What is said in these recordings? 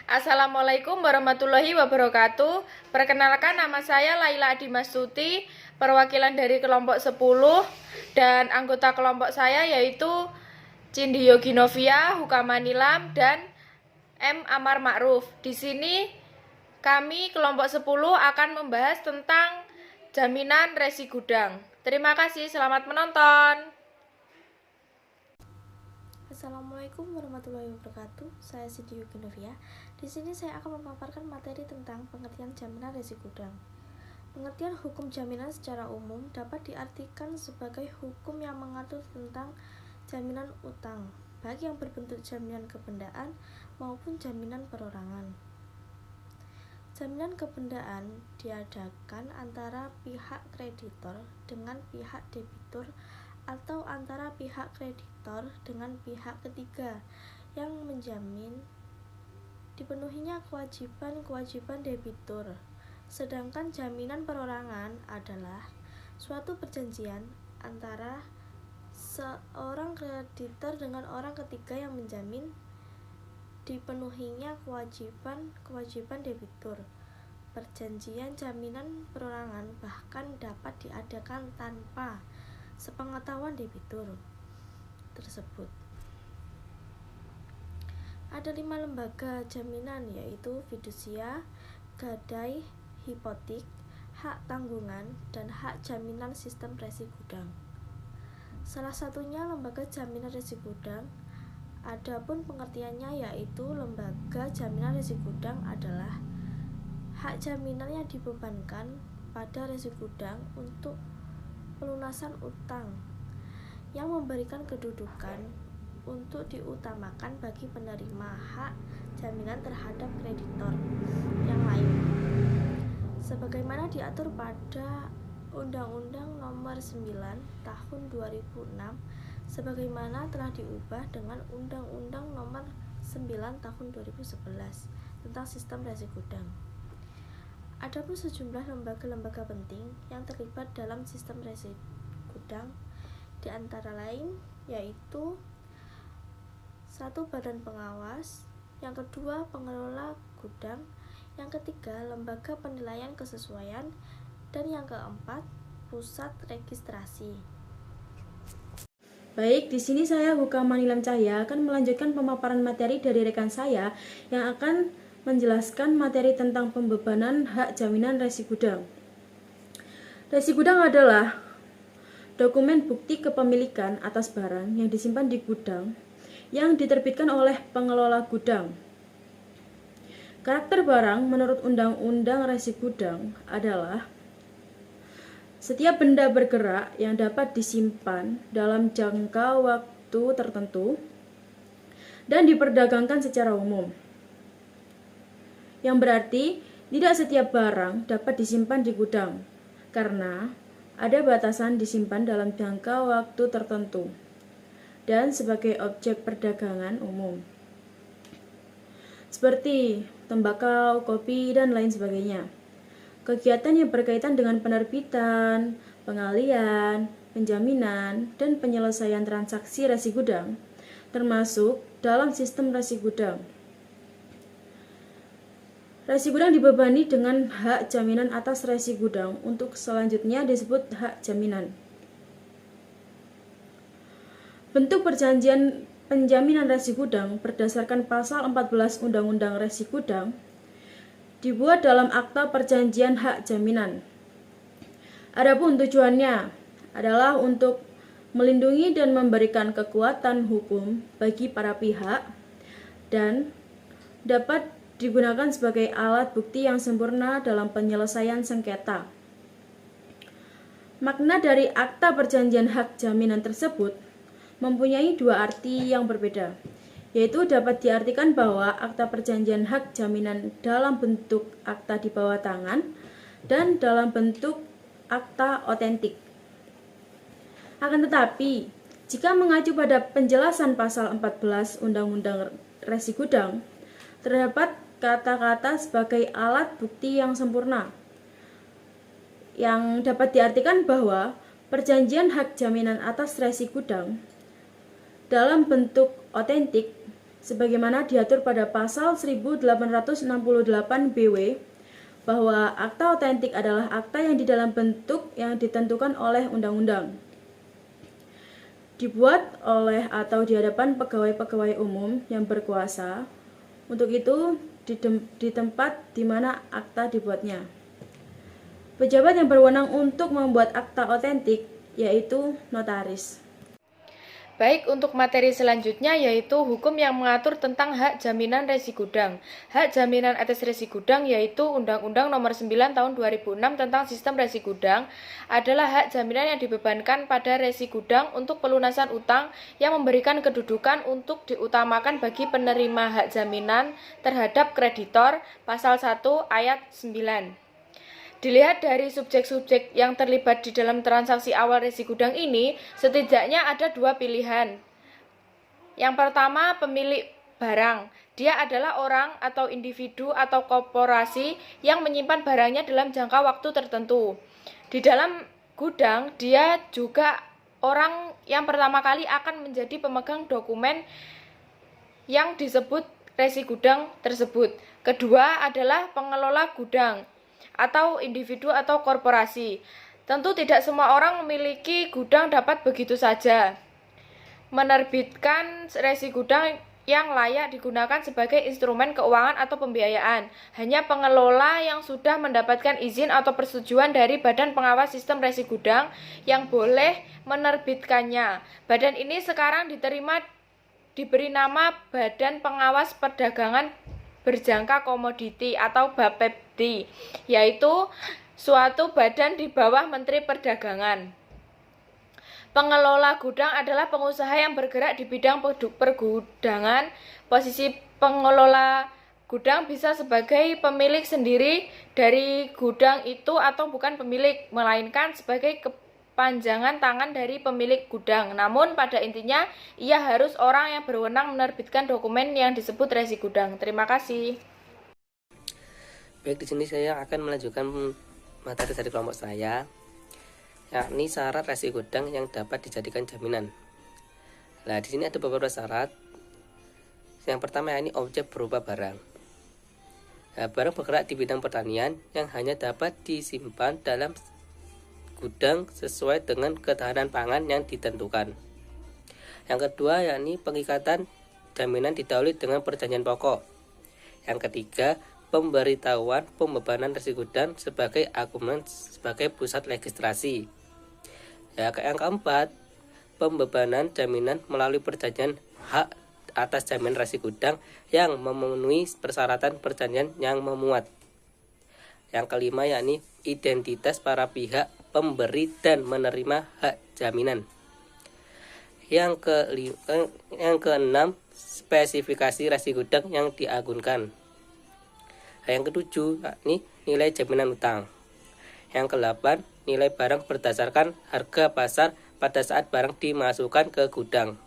Assalamualaikum warahmatullahi wabarakatuh. Perkenalkan, nama saya Laila Adimastuti, perwakilan dari kelompok 10 dan anggota kelompok saya yaitu Cindi Yogi Novia, Hukamanilam, dan M. Amar Ma'ruf. Di sini kami kelompok 10 akan membahas tentang jaminan resi gudang. Terima kasih, selamat menonton. Assalamualaikum warahmatullahi wabarakatuh. Saya Cindi Yogi Novia. Di sini saya akan memaparkan materi tentang pengertian jaminan resi gudang. Pengertian hukum jaminan secara umum dapat diartikan sebagai hukum yang mengatur tentang jaminan utang, baik yang berbentuk jaminan kebendaan maupun jaminan perorangan. Jaminan kebendaan diadakan antara pihak kreditor dengan pihak debitur atau antara pihak kreditor dengan pihak ketiga yang menjamin dipenuhinya kewajiban-kewajiban debitur. Sedangkan jaminan perorangan adalah suatu perjanjian antara seorang kreditor dengan orang ketiga yang menjamin dipenuhinya kewajiban-kewajiban debitur. Perjanjian jaminan perorangan bahkan dapat diadakan tanpa sepengetahuan debitur tersebut. Ada 5 lembaga jaminan, yaitu fidusia, gadai, hipotik, hak tanggungan, dan hak jaminan sistem resi gudang. Salah satunya lembaga jaminan resi gudang. Adapun pengertiannya yaitu lembaga jaminan resi gudang adalah hak jaminan yang dibebankan pada resi gudang untuk pelunasan utang yang memberikan kedudukan untuk diutamakan bagi penerima hak jaminan terhadap kreditor yang lain, sebagaimana diatur pada Undang-Undang Nomor 9 Tahun 2006 sebagaimana telah diubah dengan Undang-Undang Nomor 9 Tahun 2011 tentang sistem resi gudang. Adapun sejumlah lembaga-lembaga penting yang terlibat dalam sistem resi gudang di antara lain yaitu 1. Badan pengawas, yang kedua pengelola gudang, yang ketiga lembaga penilaian kesesuaian, dan yang keempat pusat registrasi. Baik, di sini saya Hukamanilam Cahya akan melanjutkan pemaparan materi dari rekan saya yang akan menjelaskan materi tentang pembebanan hak jaminan resi gudang. Resi gudang adalah dokumen bukti kepemilikan atas barang yang disimpan di gudang yang diterbitkan oleh pengelola gudang. Karakter barang menurut Undang-Undang Resi Gudang adalah setiap benda bergerak yang dapat disimpan dalam jangka waktu tertentu dan diperdagangkan secara umum. Yang berarti tidak setiap barang dapat disimpan di gudang, karena ada batasan disimpan dalam jangka waktu tertentu, dan sebagai objek perdagangan umum, seperti tembakau, kopi, dan lain sebagainya. Kegiatan yang berkaitan dengan penerbitan, pengalian, penjaminan, dan penyelesaian transaksi resi gudang, termasuk dalam sistem resi gudang. Resi gudang dibebani dengan hak jaminan atas resi gudang. Untuk selanjutnya disebut hak jaminan. Bentuk perjanjian penjaminan resi gudang berdasarkan pasal 14 Undang-Undang Resi Gudang dibuat dalam akta perjanjian hak jaminan. Adapun tujuannya adalah untuk melindungi dan memberikan kekuatan hukum bagi para pihak dan dapat digunakan sebagai alat bukti yang sempurna dalam penyelesaian sengketa. Makna dari akta perjanjian hak jaminan tersebut mempunyai dua arti yang berbeda, yaitu dapat diartikan bahwa akta perjanjian hak jaminan dalam bentuk akta di bawah tangan dan dalam bentuk akta otentik. Akan tetapi, jika mengacu pada penjelasan pasal 14 Undang-Undang Resi Gudang, terdapat kata-kata sebagai alat bukti yang sempurna, yang dapat diartikan bahwa perjanjian hak jaminan atas resi gudang dalam bentuk otentik sebagaimana diatur pada pasal 1868 BW bahwa akta otentik adalah akta yang di dalam bentuk yang ditentukan oleh undang-undang, dibuat oleh atau di hadapan pegawai-pegawai umum yang berkuasa untuk itu di tempat di mana akta dibuatnya. Pejabat yang berwenang untuk membuat akta otentik yaitu notaris. Baik, untuk materi selanjutnya yaitu hukum yang mengatur tentang hak jaminan resi gudang. Hak jaminan atas resi gudang yaitu Undang-Undang Nomor 9 Tahun 2006 tentang Sistem Resi Gudang adalah hak jaminan yang dibebankan pada resi gudang untuk pelunasan utang yang memberikan kedudukan untuk diutamakan bagi penerima hak jaminan terhadap kreditor, pasal 1 ayat 9. Dilihat dari subjek-subjek yang terlibat di dalam transaksi awal resi gudang ini, setidaknya ada dua pilihan. Yang pertama, pemilik barang. Dia adalah orang atau individu atau korporasi yang menyimpan barangnya dalam jangka waktu tertentu. Di dalam gudang, dia juga orang yang pertama kali akan menjadi pemegang dokumen yang disebut resi gudang tersebut. Kedua adalah pengelola gudang atau individu atau korporasi. Tentu tidak semua orang memiliki gudang dapat begitu saja menerbitkan resi gudang yang layak digunakan sebagai instrumen keuangan atau pembiayaan. Hanya pengelola yang sudah mendapatkan izin atau persetujuan dari Badan Pengawas Sistem Resi Gudang yang boleh menerbitkannya. Badan ini sekarang diberi nama Badan Pengawas Perdagangan Berjangka Komoditi atau BAPEPDI, yaitu suatu badan di bawah Menteri Perdagangan. Pengelola gudang adalah pengusaha yang bergerak di bidang pergudangan. Posisi pengelola gudang bisa sebagai pemilik sendiri dari gudang itu atau bukan pemilik, melainkan sebagai kepanjangan tangan dari pemilik gudang. Namun pada intinya ia harus orang yang berwenang menerbitkan dokumen yang disebut resi gudang. Terima kasih. Baik, di sini saya akan melanjutkan materi dari kelompok saya, yakni syarat resi gudang yang dapat dijadikan jaminan. Nah, di sini ada beberapa syarat. Yang pertama yakni objek berupa barang. Nah, barang bergerak di bidang pertanian yang hanya dapat disimpan dalam gudang sesuai dengan ketahanan pangan yang ditentukan. Yang kedua yakni pengikatan jaminan didahului dengan perjanjian pokok. Yang ketiga, pemberitahuan pembebanan resi gudang sebagai argumen sebagai pusat registrasi. Yang keempat, pembebanan jaminan melalui perjanjian hak atas jaminan resi gudang yang memenuhi persyaratan perjanjian yang memuat. Yang kelima yakni identitas para pihak pemberi dan menerima hak jaminan. Yang keenam, spesifikasi resi gudang yang diagunkan. Yang ketujuh yakni nilai jaminan utang. Yang kedelapan, nilai barang berdasarkan harga pasar pada saat barang dimasukkan ke gudang.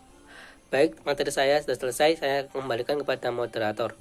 Baik, materi saya sudah selesai, saya kembalikan kepada moderator.